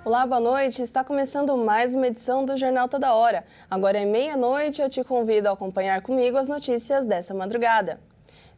Olá, boa noite. Está começando mais uma edição do Jornal Toda Hora. Agora é meia-noite e eu te convido a acompanhar comigo as notícias dessa madrugada.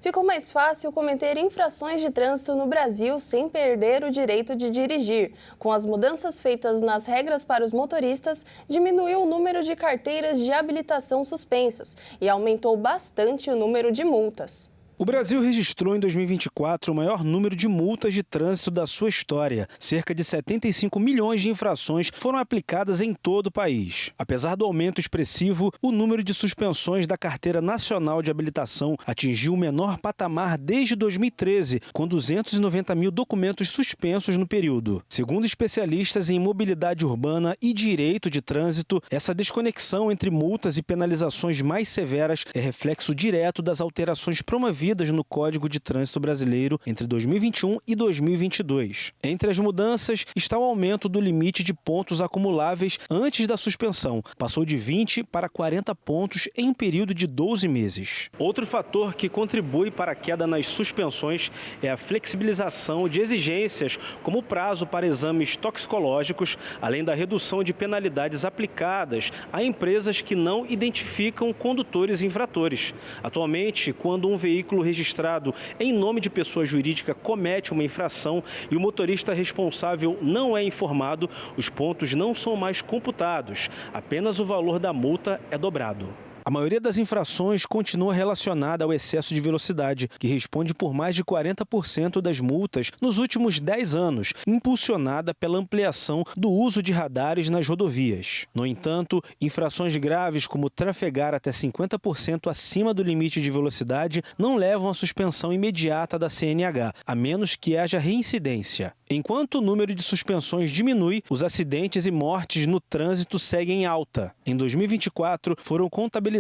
Ficou mais fácil cometer infrações de trânsito no Brasil sem perder o direito de dirigir. Com as mudanças feitas nas regras para os motoristas, diminuiu o número de carteiras de habilitação suspensas e aumentou bastante o número de multas. O Brasil registrou em 2024 o maior número de multas de trânsito da sua história. Cerca de 75 milhões de infrações foram aplicadas em todo o país. Apesar do aumento expressivo, o número de suspensões da Carteira Nacional de Habilitação atingiu o menor patamar desde 2013, com 290 mil documentos suspensos no período. Segundo especialistas em mobilidade urbana e direito de trânsito, essa desconexão entre multas e penalizações mais severas é reflexo direto das alterações promovidas no Código de Trânsito Brasileiro entre 2021 e 2022. Entre as mudanças está o aumento do limite de pontos acumuláveis antes da suspensão. Passou de 20 para 40 pontos em um período de 12 meses. Outro fator que contribui para a queda nas suspensões é a flexibilização de exigências, como o prazo para exames toxicológicos, além da redução de penalidades aplicadas a empresas que não identificam condutores infratores. Atualmente, quando um veículo registrado em nome de pessoa jurídica comete uma infração e o motorista responsável não é informado, os pontos não são mais computados, apenas o valor da multa é dobrado. A maioria das infrações continua relacionada ao excesso de velocidade, que responde por mais de 40% das multas nos últimos 10 anos, impulsionada pela ampliação do uso de radares nas rodovias. No entanto, infrações graves como trafegar até 50% acima do limite de velocidade não levam à suspensão imediata da CNH, a menos que haja reincidência. Enquanto o número de suspensões diminui, os acidentes e mortes no trânsito seguem em alta. Em 2024, foram contabilizadas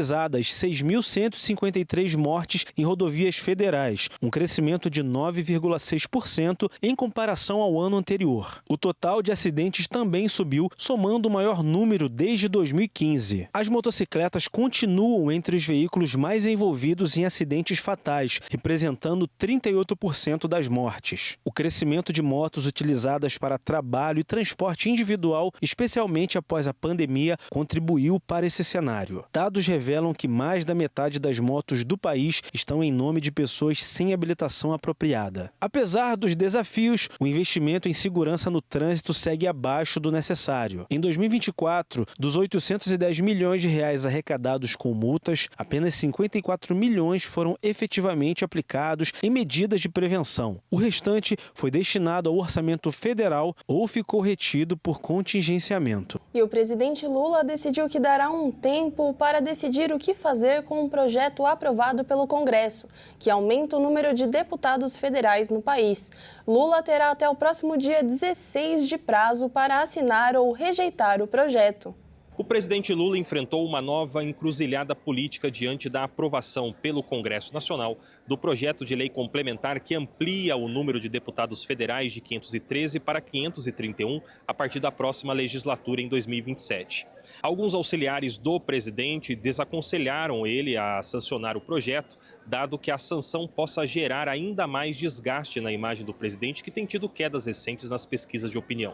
6.153 mortes em rodovias federais, um crescimento de 9,6% em comparação ao ano anterior. O total de acidentes também subiu, somando o maior número desde 2015. As motocicletas continuam entre os veículos mais envolvidos em acidentes fatais, representando 38% das mortes. O crescimento de motos utilizadas para trabalho e transporte individual, especialmente após a pandemia, contribuiu para esse cenário. Dados revelam que mais da metade das motos do país estão em nome de pessoas sem habilitação apropriada. Apesar dos desafios, o investimento em segurança no trânsito segue abaixo do necessário. Em 2024, dos 810 milhões de reais arrecadados com multas, apenas 54 milhões foram efetivamente aplicados em medidas de prevenção. O restante foi destinado ao orçamento federal ou ficou retido por contingenciamento. E o presidente Lula decidiu que dará um tempo para decidir o que fazer com um projeto aprovado pelo Congresso, que aumenta o número de deputados federais no país. Lula terá até o próximo dia 16 de prazo para assinar ou rejeitar o projeto. O presidente Lula enfrentou uma nova encruzilhada política diante da aprovação pelo Congresso Nacional do projeto de lei complementar que amplia o número de deputados federais de 513 para 531 a partir da próxima legislatura em 2027. Alguns auxiliares do presidente desaconselharam ele a sancionar o projeto, dado que a sanção possa gerar ainda mais desgaste na imagem do presidente, que tem tido quedas recentes nas pesquisas de opinião.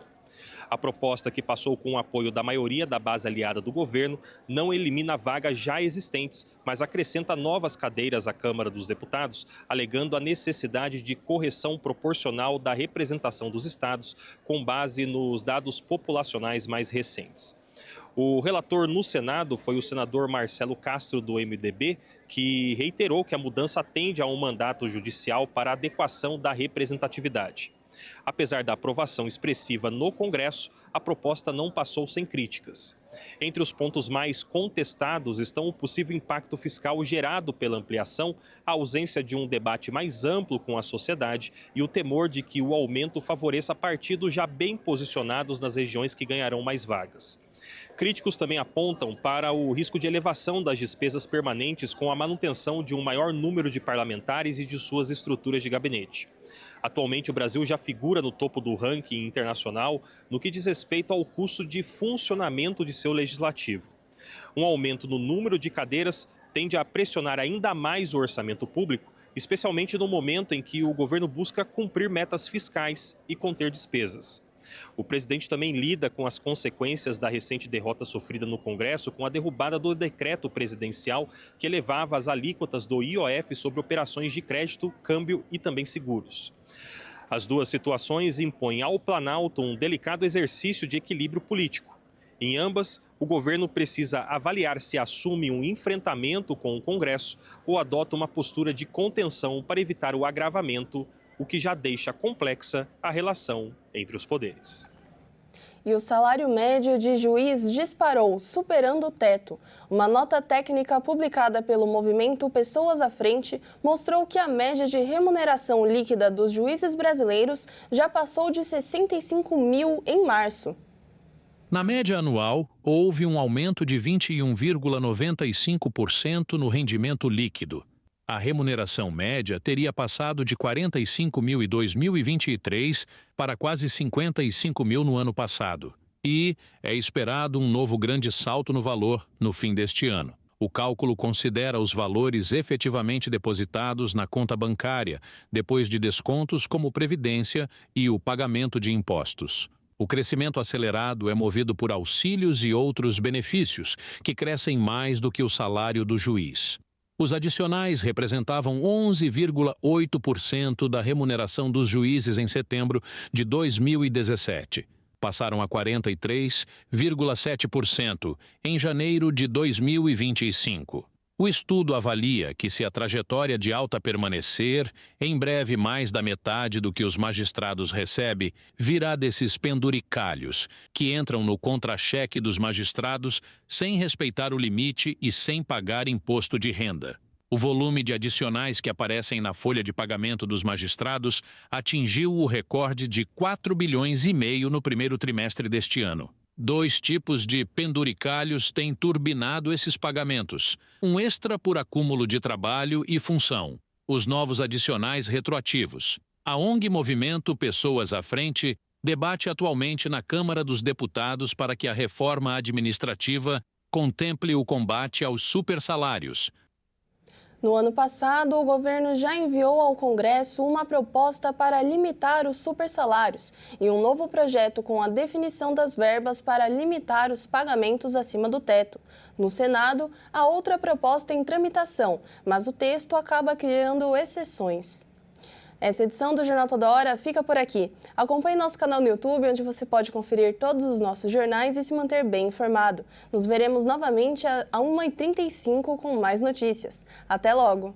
A proposta, que passou com o apoio da maioria da base aliada do governo, não elimina vagas já existentes, mas acrescenta novas cadeiras à Câmara dos Deputados, alegando a necessidade de correção proporcional da representação dos estados com base nos dados populacionais mais recentes. O relator no Senado foi o senador Marcelo Castro, do MDB, que reiterou que a mudança atende a um mandato judicial para a adequação da representatividade. Apesar da aprovação expressiva no Congresso, a proposta não passou sem críticas. Entre os pontos mais contestados estão o possível impacto fiscal gerado pela ampliação, a ausência de um debate mais amplo com a sociedade e o temor de que o aumento favoreça partidos já bem posicionados nas regiões que ganharão mais vagas. Críticos também apontam para o risco de elevação das despesas permanentes com a manutenção de um maior número de parlamentares e de suas estruturas de gabinete. Atualmente, o Brasil já figura no topo do ranking internacional no que diz respeito ao custo de funcionamento de seu legislativo. Um aumento no número de cadeiras tende a pressionar ainda mais o orçamento público, especialmente no momento em que o governo busca cumprir metas fiscais e conter despesas. O presidente também lida com as consequências da recente derrota sofrida no Congresso com a derrubada do decreto presidencial que elevava as alíquotas do IOF sobre operações de crédito, câmbio e também seguros. As duas situações impõem ao Planalto um delicado exercício de equilíbrio político. Em ambas, o governo precisa avaliar se assume um enfrentamento com o Congresso ou adota uma postura de contenção para evitar o agravamento, o que já deixa complexa a relação entre os poderes. E o salário médio de juiz disparou, superando o teto. Uma nota técnica publicada pelo movimento Pessoas à Frente mostrou que a média de remuneração líquida dos juízes brasileiros já passou de 65 mil em março. Na média anual, houve um aumento de 21,95% no rendimento líquido. A remuneração média teria passado de 45 mil em 2023 para quase 55 mil no ano passado. E é esperado um novo grande salto no valor no fim deste ano. O cálculo considera os valores efetivamente depositados na conta bancária, depois de descontos como previdência e o pagamento de impostos. O crescimento acelerado é movido por auxílios e outros benefícios, que crescem mais do que o salário do juiz. Os adicionais representavam 11,8% da remuneração dos juízes em setembro de 2017. Passaram a 43,7% em janeiro de 2025. O estudo avalia que se a trajetória de alta permanecer, em breve mais da metade do que os magistrados recebem, virá desses penduricalhos, que entram no contra-cheque dos magistrados sem respeitar o limite e sem pagar imposto de renda. O volume de adicionais que aparecem na folha de pagamento dos magistrados atingiu o recorde de 4,5 bilhões no primeiro trimestre deste ano. 2 tipos de penduricalhos têm turbinado esses pagamentos. Um extra por acúmulo de trabalho e função. Os novos adicionais retroativos. A ONG Movimento Pessoas à Frente debate atualmente na Câmara dos Deputados para que a reforma administrativa contemple o combate aos supersalários. No ano passado, o governo já enviou ao Congresso uma proposta para limitar os supersalários e um novo projeto com a definição das verbas para limitar os pagamentos acima do teto. No Senado, há outra proposta em tramitação, mas o texto acaba criando exceções. Essa edição do Jornal Toda Hora fica por aqui. Acompanhe nosso canal no YouTube, onde você pode conferir todos os nossos jornais e se manter bem informado. Nos veremos novamente às 1h35 com mais notícias. Até logo!